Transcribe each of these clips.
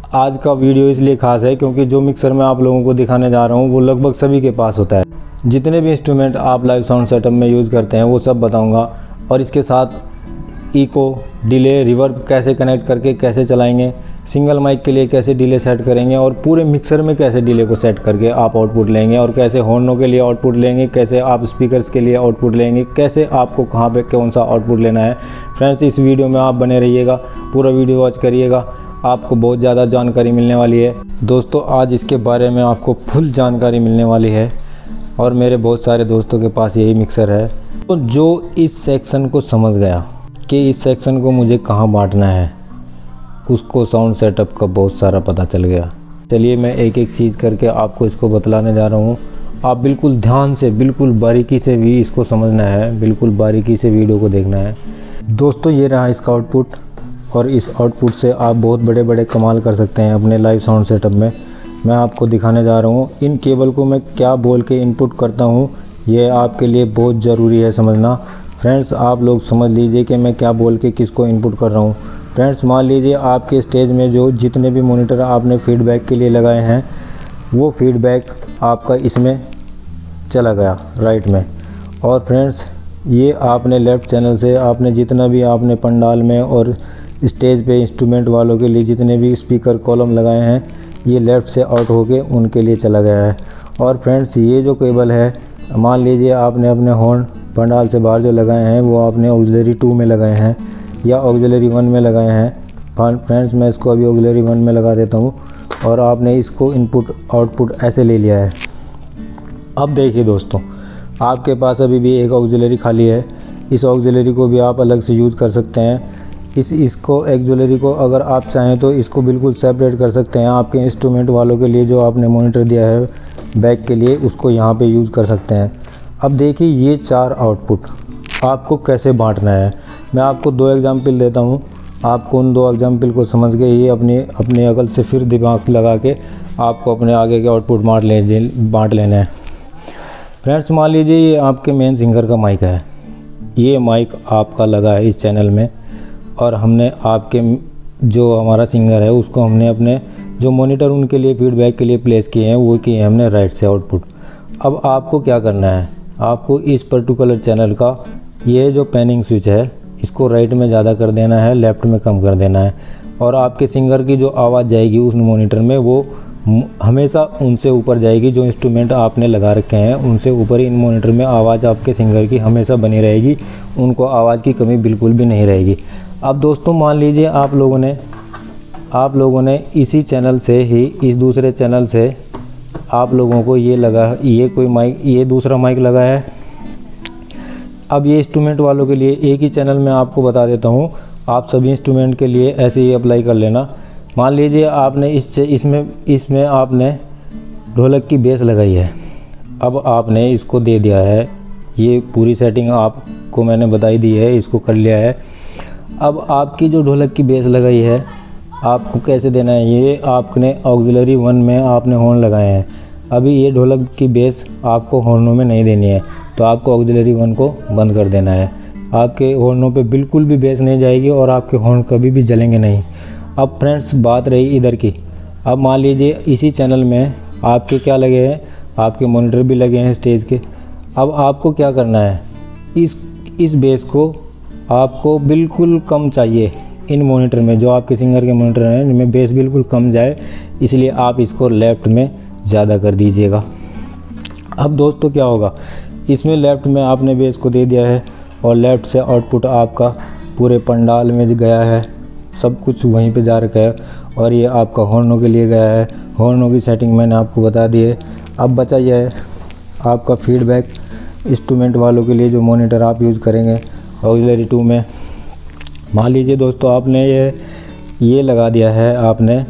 आज का वीडियो इसलिए ख़ास है क्योंकि जो मिक्सर मैं आप लोगों को दिखाने जा रहा हूँ वो लगभग सभी के पास होता है। जितने भी इंस्ट्रूमेंट आप लाइव साउंड सेटअप में यूज़ करते हैं वो सब बताऊँगा, और इसके साथ इको, डिले, रिवर्ब कैसे कनेक्ट करके कैसे चलाएंगे, सिंगल माइक के लिए कैसे डिले सेट करेंगे, और पूरे मिक्सर में कैसे डिले को सेट करके आप आउटपुट लेंगे, और कैसे हॉर्नों के लिए आउटपुट लेंगे, कैसे आप स्पीकर्स के लिए आउटपुट लेंगे, कैसे आपको कहाँ पे कौन सा आउटपुट लेना है। फ्रेंड्स, इस वीडियो में आप बने रहिएगा, पूरा वीडियो वॉच करिएगा, आपको बहुत ज़्यादा जानकारी मिलने वाली है। दोस्तों, आज इसके बारे में आपको फुल जानकारी मिलने वाली है, और मेरे बहुत सारे दोस्तों के पास यही मिक्सर है। तो जो इस सेक्शन को समझ गया कि इस सेक्शन को मुझे कहाँ बांटना है, उसको साउंड सेटअप का बहुत सारा पता चल गया। चलिए मैं एक एक चीज़ करके आपको इसको बतलाने जा रहा हूँ। आप बिल्कुल ध्यान से, बिल्कुल बारीकी से भी इसको समझना है, बिल्कुल बारीकी से वीडियो को देखना है। दोस्तों, ये रहा इसका आउटपुट, और इस आउटपुट से आप बहुत बड़े बड़े कमाल कर सकते हैं अपने लाइव साउंड सेटअप में। मैं आपको दिखाने जा रहा हूँ इन केबल को मैं क्या बोल के इनपुट करता हूँ, ये आपके लिए बहुत ज़रूरी है समझना। फ्रेंड्स, आप लोग समझ लीजिए कि मैं क्या बोल के किसको इनपुट कर रहा हूँ। फ्रेंड्स, मान लीजिए आपके स्टेज में जो जितने भी मॉनिटर आपने फीडबैक के लिए लगाए हैं, वो फीडबैक आपका इसमें चला गया राइट में। और फ्रेंड्स, ये आपने लेफ़्ट चैनल से आपने जितना भी आपने पंडाल में और स्टेज पे इंस्ट्रूमेंट वालों के लिए जितने भी स्पीकर कॉलम लगाए हैं, ये लेफ़्ट से आउट होके उनके लिए चला गया है। और फ्रेंड्स, ये जो केबल है, मान लीजिए आपने अपने हॉर्न पंडाल से बाहर जो लगाए हैं वो आपने ऑक्सिलरी 2 में लगाए हैं या ऑक्सिलरी 1 में लगाए हैं। फ्रेंड्स, मैं इसको अभी ऑक्सिलरी 1 में लगा देता हूँ, और आपने इसको इनपुट आउटपुट ऐसे ले लिया है। अब देखिए दोस्तों, आपके पास अभी भी एक ऑक्सिलरी खाली है। इस ऑक्सिलरी को भी आप अलग से यूज़ कर सकते हैं। इसको ऑक्सिलरी को अगर आप चाहें तो इसको बिल्कुल सेपरेट कर सकते हैं। आपके इंस्ट्रूमेंट वालों के लिए जो आपने मॉनिटर दिया है बैक के लिए, उसको यहाँ पे यूज़ कर सकते हैं। अब देखिए, ये 4 आउटपुट आपको कैसे बांटना है। मैं आपको 2 एग्जाम्पल देता हूँ, आपको उन 2 एग्जाम्पल को समझ के ये अपने अकल से फिर दिमाग लगा के आपको अपने आगे के आउटपुट बांट लेना है। फ्रेंड्स, मान लीजिए ये आपके मेन सिंगर का माइक है। ये माइक आपका लगा है इस चैनल में, और हमने आपके जो हमारा सिंगर है उसको हमने अपने जो मॉनिटर उनके लिए फीडबैक के लिए प्लेस किए हैं वो किए हैं हमने राइट से आउटपुट। अब आपको क्या करना है, आपको इस पर्टिकुलर चैनल का ये जो पैनिंग स्विच है इसको राइट में ज़्यादा कर देना है, लेफ़्ट में कम कर देना है, और आपके सिंगर की जो आवाज़ जाएगी उस मॉनिटर में वो हमेशा उनसे ऊपर जाएगी। जो इंस्ट्रूमेंट आपने लगा रखे हैं उनसे ऊपर इन मॉनिटर में आवाज़ आपके सिंगर की हमेशा बनी रहेगी, उनको आवाज़ की कमी बिल्कुल भी नहीं रहेगी। अब दोस्तों, मान लीजिए आप लोगों ने इसी चैनल से ही इस दूसरे चैनल से आप लोगों को ये दूसरा माइक लगा है। अब ये इंस्ट्रूमेंट वालों के लिए एक ही चैनल में आपको बता देता हूँ, आप सभी इंस्ट्रूमेंट के लिए ऐसे ही अप्लाई कर लेना। मान लीजिए आपने इसमें आपने ढोलक की बेस लगाई है। अब आपने इसको दे दिया है, ये पूरी सेटिंग आपको मैंने बताई दी है, इसको कर लिया है। अब आपकी जो ढोलक की बेस लगाई है आपको कैसे देना है, ये आपने ऑक्सिलरी 1 में आपने हॉर्न लगाए हैं। अभी ये ढोलक की बेस आपको हॉर्नों में नहीं देनी है, तो आपको ऑक्सिलरी 1 को बंद कर देना है। आपके हॉर्नों पे बिल्कुल भी बेस नहीं जाएगी और आपके हॉर्न कभी भी जलेंगे नहीं। अब फ्रेंड्स, बात रही इधर की। अब मान लीजिए इसी चैनल में आपके क्या लगे हैं, आपके मॉनिटर भी लगे हैं स्टेज के। अब आपको क्या करना है, इस बेस को आपको बिल्कुल कम चाहिए। इन मॉनिटर में जो आपके सिंगर के मॉनिटर हैं इनमें बेस बिल्कुल कम जाए, इसलिए आप इसको लेफ़्ट में ज़्यादा कर दीजिएगा। अब दोस्तों क्या होगा, इसमें लेफ़्ट में आपने बेस को दे दिया है और लेफ़्ट से आउटपुट आपका पूरे पंडाल में गया है, सब कुछ वहीं पे जा रखा है, और ये आपका हॉर्नों के लिए गया है। हॉर्नों की सेटिंग मैंने आपको बता दी है। अब बचा ये है आपका फीडबैक इंस्ट्रूमेंट वालों के लिए जो मॉनिटर आप यूज़ करेंगे ऑक्सिलरी 2 में। मान लीजिए दोस्तों, आपने ये लगा दिया है, आपने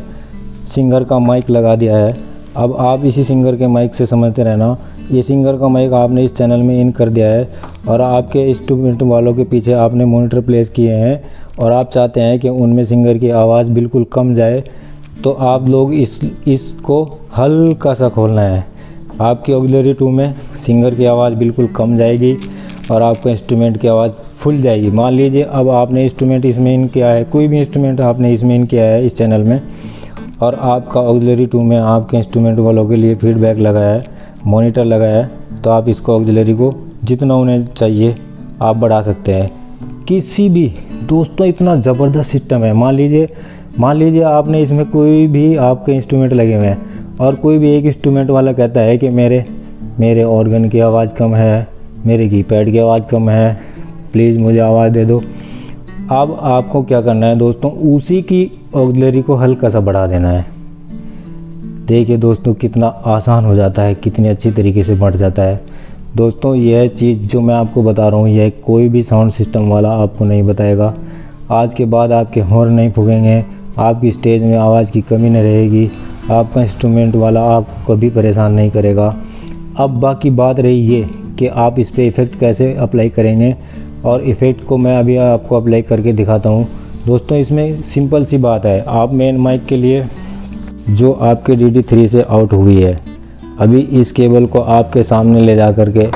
सिंगर का माइक लगा दिया है। अब आप इसी सिंगर के माइक से समझते रहना, ये सिंगर का माइक आपने इस चैनल में इन कर दिया है, और आपके इंस्ट्रूमेंट वालों के पीछे आपने मॉनिटर प्लेस किए हैं, और आप चाहते हैं कि उनमें सिंगर की आवाज़ बिल्कुल कम जाए, तो आप लोग इसको हल्का सा खोलना है। आपकी ऑक्सिलरी 2 में सिंगर की आवाज़ बिल्कुल कम जाएगी और आपका इंस्ट्रूमेंट की आवाज़ फुल जाएगी। मान लीजिए अब आपने इंस्ट्रूमेंट इसमें इन किया है, कोई भी इंस्ट्रूमेंट आपने इसमें इन किया है इस चैनल में, और आपका ऑक्सिलरी 2 में आपके इंस्ट्रूमेंट वालों के लिए फीडबैक लगाया है, मॉनिटर लगाया है, तो आप इसको ऑक्सिलरी को जितना उन्हें चाहिए आप बढ़ा सकते हैं किसी भी। दोस्तों इतना ज़बरदस्त सिस्टम है। मान लीजिए आपने इसमें कोई भी आपके इंस्ट्रूमेंट लगे हुए हैं और कोई भी एक इंस्ट्रूमेंट वाला कहता है कि मेरे ऑर्गन की आवाज़ कम है, मेरे कीपैड की आवाज़ कम है, प्लीज़ मुझे आवाज़ दे दो। अब आपको क्या करना है दोस्तों, उसी की ऑक्सिलरी को हल्का सा बढ़ा देना है। देखिए दोस्तों कितना आसान हो जाता है, कितनी अच्छी तरीके से बढ़ जाता है। दोस्तों यह चीज़ जो मैं आपको बता रहा हूँ यह कोई भी साउंड सिस्टम वाला आपको नहीं बताएगा। आज के बाद आपके हॉर्न नहीं फूकेंगे, आपकी स्टेज में आवाज़ की कमी नहीं रहेगी, आपका इंस्ट्रूमेंट वाला आपको कभी परेशान नहीं करेगा। अब बाकी बात रही ये कि आप इस पर इफ़ेक्ट कैसे अप्लाई करेंगे, और इफ़ेक्ट को मैं अभी आपको अप्लाई करके दिखाता हूँ। दोस्तों इसमें सिंपल सी बात है, आप मेन माइक के लिए जो आपके DD3 से आउट हुई है, अभी इस केबल को आपके सामने ले जा कर के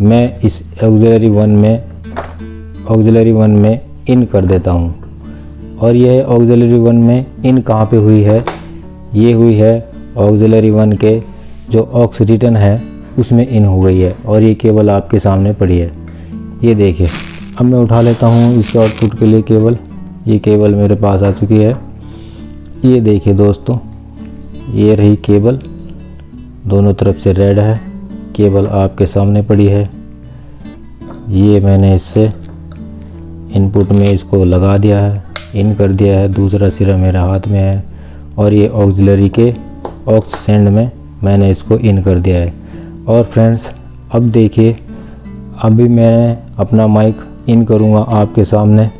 मैं इस ऑक्सिलरी 1 में इन कर देता हूँ। और यह ऑक्सिलरी 1 में इन कहाँ पे हुई है, ये हुई है ऑक्सिलरी 1 के जो ऑक्स रिटर्न है उसमें इन हो गई है, और ये केबल आपके सामने पड़ी है। ये देखिए, अब मैं उठा लेता हूँ इसके आउटपुट के लिए केबल। ये केबल मेरे पास आ चुकी है। ये देखिए दोस्तों, ये रही केबल, दोनों तरफ से रेड है, केबल आपके सामने पड़ी है। ये मैंने इससे इनपुट में इसको लगा दिया है, इन कर दिया है, दूसरा सिरा मेरे हाथ में है, और ये ऑक्सिलरी के ऑक्स सेंड में मैंने इसको इन कर दिया है। और फ्रेंड्स अब देखिए, अभी मैं अपना माइक इन करूँगा आपके सामने।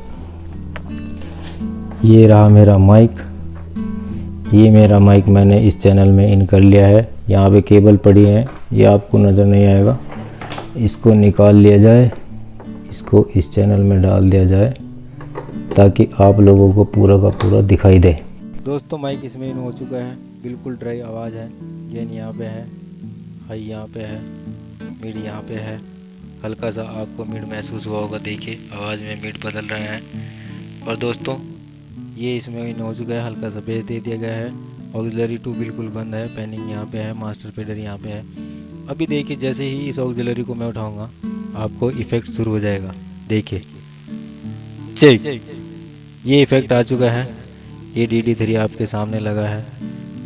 ये रहा मेरा माइक, ये मेरा माइक मैंने इस चैनल में इन कर लिया है। यहाँ पे केबल पड़ी है, ये आपको नज़र नहीं आएगा, इसको निकाल लिया जाए, इसको इस चैनल में डाल दिया जाए ताकि आप लोगों को पूरा का पूरा दिखाई दे। दोस्तों माइक इसमें इन हो चुका है, बिल्कुल ड्राई आवाज़ है। गेन यहाँ पे है, हाई यहाँ पे है, मिड यहाँ पे है। हल्का सा आपको मिड महसूस हुआ होगा, देखिए आवाज़ में मिड बदल रहे हैं। और दोस्तों ये इसमें इन हो चुका है, हल्का सा बेस दे दिया गया है। ऑक्सिलरी 2 बिल्कुल बंद है, पैनिंग यहाँ पे है, मास्टर फीडर यहाँ पे है। अभी देखिए जैसे ही इस ऑक्सिलरी को मैं उठाऊंगा आपको इफ़ेक्ट शुरू हो जाएगा। देखिए चेक, ये इफ़ेक्ट आ चुका है। ये DD3 आपके सामने लगा है,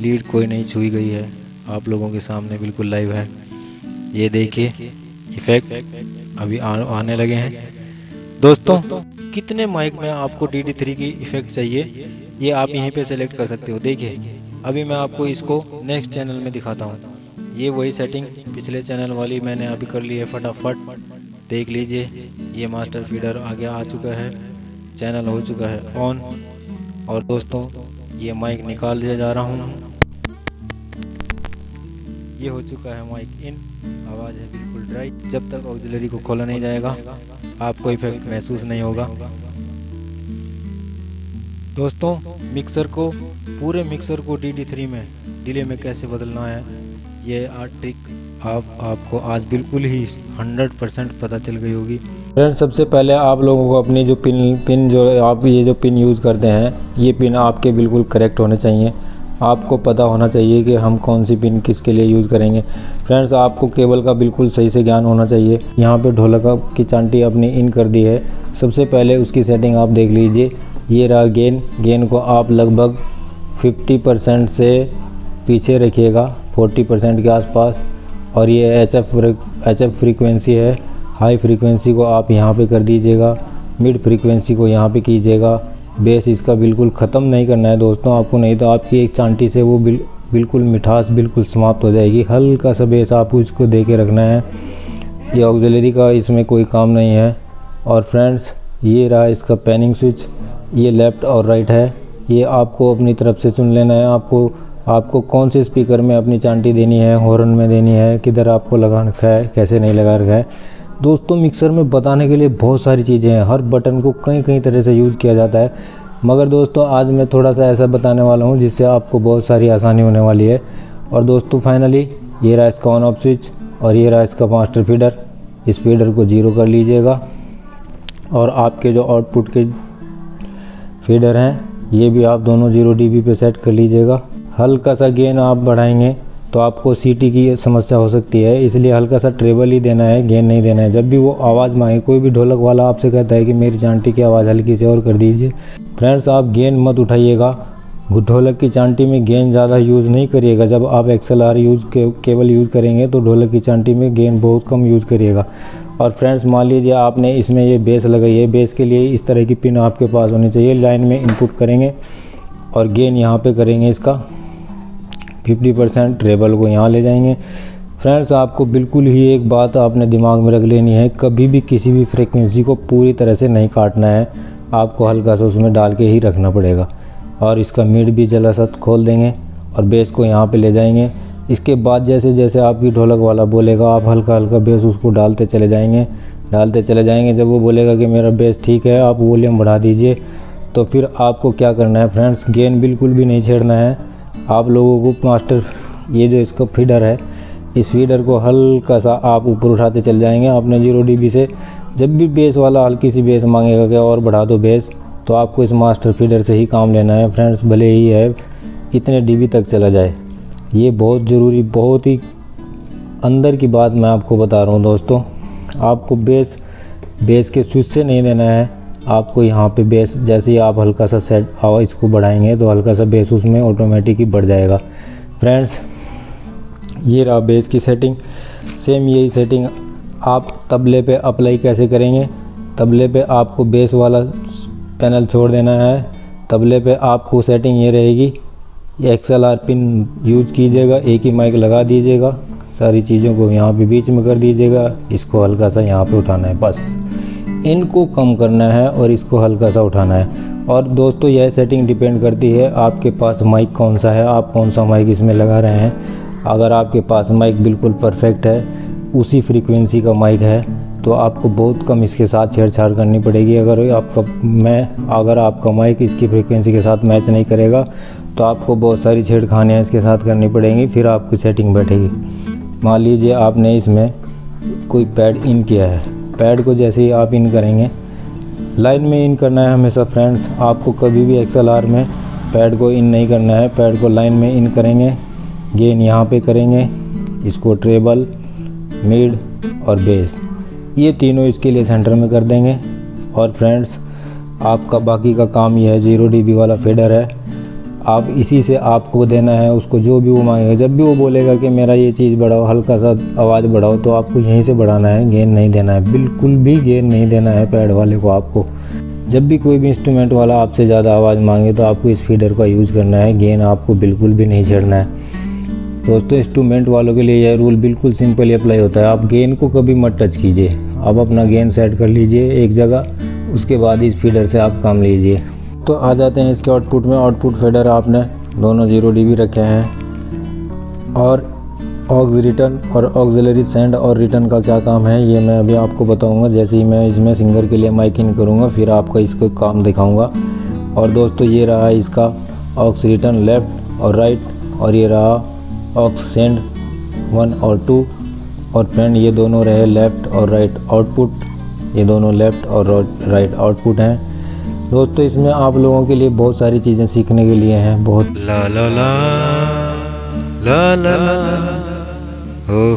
लीड कोई नहीं छुई गई है, आप लोगों के सामने बिल्कुल लाइव है। ये देखिए इफ़ेक्ट अभी आने लगे हैं। दोस्तों कितने माइक में आपको DD3 की इफ़ेक्ट चाहिए ये आप यहीं पे सेलेक्ट कर सकते हो। देखिए अभी मैं आपको इसको नेक्स्ट चैनल में दिखाता हूँ। ये वही सेटिंग पिछले चैनल वाली मैंने अभी कर ली है, फटाफट देख लीजिए। ये मास्टर फीडर आगे आ चुका है, चैनल हो चुका है ऑन। और दोस्तों ये माइक निकाल दिया जा रहा हूँ, ये हो चुका है माइक इन, आवाज़ है बिल्कुल ड्राई। जब तक ऑक्सिलरी को खोला नहीं जाएगा आपको इफेक्ट महसूस नहीं होगा। दोस्तों मिक्सर को, पूरे मिक्सर को DD3 में डिले में कैसे बदलना है ये ट्रिक आपको आज बिल्कुल ही 100% पता चल गई होगी। फ्रेंड्स सबसे पहले आप लोगों को अपनी जो पिन जो आप ये जो पिन यूज़ करते हैं ये पिन आपके बिल्कुल करेक्ट होने चाहिए। आपको पता होना चाहिए कि हम कौन सी पिन किसके लिए यूज़ करेंगे। फ्रेंड्स आपको केबल का बिल्कुल सही से ज्ञान होना चाहिए। यहाँ पे ढोलक की चांटी अपनी इन कर दी है। सबसे पहले उसकी सेटिंग आप देख लीजिए। ये रहा गेन को आप लगभग 50% से पीछे रखिएगा, 40% के आसपास। और ये HF फ्रीक्वेंसी है, हाई फ्रीक्वेंसी को आप यहाँ पे कर दीजिएगा, मिड फ्रीक्वेंसी को यहाँ पे कीजिएगा। बेस इसका बिल्कुल ख़त्म नहीं करना है दोस्तों आपको, नहीं तो आपकी एक चांटी से वो बिल्कुल मिठास बिल्कुल समाप्त हो जाएगी। हल्का सा बेस आपको इसको दे के रखना है। ये ऑक्सिलरी का इसमें कोई काम नहीं है। और फ्रेंड्स ये रहा इसका पैनिंग स्विच, ये लेफ़्ट और राइट है, ये आपको अपनी तरफ से चुन लेना है। आपको कौन से स्पीकर में अपनी चांटी देनी है, हॉर्न में देनी है, किधर आपको लगा रखा है, कैसे नहीं लगा रखा है। दोस्तों मिक्सर में बताने के लिए बहुत सारी चीज़ें हैं, हर बटन को कई तरह से यूज़ किया जाता है, मगर दोस्तों आज मैं थोड़ा सा ऐसा बताने वाला हूँ जिससे आपको बहुत सारी आसानी होने वाली है। और दोस्तों फाइनली ये रहा इसका ऑन ऑफ स्विच और ये रहा इसका मास्टर फीडर। इस फीडर को 0 कर लीजिएगा और आपके जो आउटपुट के फीडर हैं ये भी आप दोनों 0 dB पे सेट कर लीजिएगा। हल्का सा गेन आप बढ़ाएंगे तो आपको सीटी की समस्या हो सकती है, इसलिए हल्का सा ट्रेबल ही देना है, गेन नहीं देना है। जब भी वो आवाज़ मांगे, कोई भी ढोलक वाला आपसे कहता है कि मेरी चांटी की आवाज़ हल्की से और कर दीजिए, फ्रेंड्स आप गेन मत उठाइएगा। ढोलक की चांटी में गेन ज़्यादा यूज़ नहीं करिएगा। जब आप XLR केबल यूज़ करेंगे तो ढोलक की चांटी में गेन बहुत कम यूज़ करिएगा। और फ्रेंड्स मान लीजिए आपने इसमें ये बेस लगाई है, बेस के लिए इस तरह की पिन आपके पास होनी चाहिए। लाइन में इनपुट करेंगे और गेन यहाँ पे करेंगे इसका 50%, ट्रेबल को यहाँ ले जाएंगे। फ्रेंड्स आपको बिल्कुल ही एक बात आपने दिमाग में रख लेनी है, कभी भी किसी भी फ्रीक्वेंसी को पूरी तरह से नहीं काटना है, आपको हल्का सा उसमें डाल के ही रखना पड़ेगा। और इसका मिड भी जला सा खोल देंगे और बेस को यहाँ पे ले जाएंगे। इसके बाद जैसे जैसे आपकी ढोलक वाला बोलेगा आप हल्का हल्का बेस उसको डालते चले जाएंगे। जब वो बोलेगा कि मेरा बेस ठीक है, आप वॉल्यूम बढ़ा दीजिए, तो फिर आपको क्या करना है फ्रेंड्स, गेन बिल्कुल भी नहीं छेड़ना है। आप लोगों को मास्टर ये जो इसका फीडर है, इस फीडर को हल्का सा आप ऊपर उठाते चले जाएंगे आपने 0 dB से। जब भी बेस वाला हल्की सी बेस मांगेगा कि और बढ़ा दो बेस, तो आपको इस मास्टर फीडर से ही काम लेना है फ्रेंड्स, भले ही है इतने dB तक चला जाए। ये बहुत ज़रूरी, बहुत ही अंदर की बात मैं आपको बता रहा हूँ दोस्तों। आपको बेस के स्विच से नहीं देना है, आपको यहाँ पे बेस जैसे ही आप हल्का सा सेट आवाज़ इसको बढ़ाएंगे तो हल्का सा बेस उसमें ऑटोमेटिक ही बढ़ जाएगा। फ्रेंड्स ये रहा बेस की सेटिंग। सेम यही सेटिंग आप तबले पे अप्लाई कैसे करेंगे। तबले पे आपको बेस वाला पैनल छोड़ देना है। तबले पे आपको सेटिंग ये रहेगी, XLR पिन यूज कीजिएगा, एक ही माइक लगा दीजिएगा, सारी चीज़ों को यहाँ पे बीच में कर दीजिएगा, इसको हल्का सा यहाँ पे उठाना है, बस इनको कम करना है और इसको हल्का सा उठाना है। और दोस्तों यह सेटिंग डिपेंड करती है आपके पास माइक कौन सा है, आप कौन सा माइक इसमें लगा रहे हैं। अगर आपके पास माइक बिल्कुल परफेक्ट है, उसी फ्रीक्वेंसी का माइक है, तो आपको बहुत कम इसके साथ छेड़छाड़ करनी पड़ेगी। अगर आपका माइक इसकी फ्रीक्वेंसी के साथ मैच नहीं करेगा तो आपको बहुत सारी छेड़खानियाँ इसके साथ करनी पड़ेंगी, फिर आपकी सेटिंग बैठेगी। मान लीजिए आपने इसमें कोई पैड इन किया है, पैड को जैसे ही आप इन करेंगे, लाइन में इन करना है हमेशा फ्रेंड्स। आपको कभी भी XLR में पैड को इन नहीं करना है, पैड को लाइन में इन करेंगे, गेन यहाँ पे करेंगे, इसको ट्रेबल, मिड और बेस, ये तीनों इसके लिए सेंटर में कर देंगे। और फ्रेंड्स आपका बाकी का काम ये है, 0 dB वाला फेडर है, आप इसी से आपको देना है उसको जो भी वो मांगेगा। जब भी वो बोलेगा कि मेरा ये चीज़ बढ़ाओ, हल्का सा आवाज़ बढ़ाओ, तो आपको यहीं से बढ़ाना है, गेन नहीं देना है, बिल्कुल भी गेन नहीं देना है पैड वाले को। आपको जब भी कोई भी इंस्ट्रूमेंट वाला आपसे ज़्यादा आवाज़ मांगे तो आपको इस फीडर का यूज़ करना है, गेन आपको बिल्कुल भी नहीं छेड़ना है। दोस्तों इंस्ट्रूमेंट वालों के लिए यह रूल बिल्कुल सिंपल अप्लाई होता है, आप गेन को कभी मत टच कीजिए। आप अपना गेन सेट कर लीजिए एक जगह, उसके बाद इस फीडर से आप काम लीजिए। तो आ जाते हैं इसके आउटपुट में। आउटपुट फेडर आपने दोनों 0 dB रखे हैं। और ऑक्स रिटर्न और ऑक्सिलरी सेंड और रिटर्न का क्या काम है ये मैं अभी आपको बताऊंगा। जैसे ही मैं इसमें सिंगर के लिए माइक इन करूँगा फिर आपका इसको काम दिखाऊंगा। और दोस्तों ये रहा इसका ऑक्स रिटर्न लेफ़्ट और राइट, और ये रहा ऑक्स सेंड 1 और 2। और फ्रेंड ये दोनों रहे लेफ़्ट और राइट आउटपुट, ये दोनों लेफ़्ट और राइट आउटपुट हैं। दोस्तों इसमें आप लोगों के लिए बहुत सारी चीज़ें सीखने के लिए हैं। बहुत ला ला ला ला ला ला हो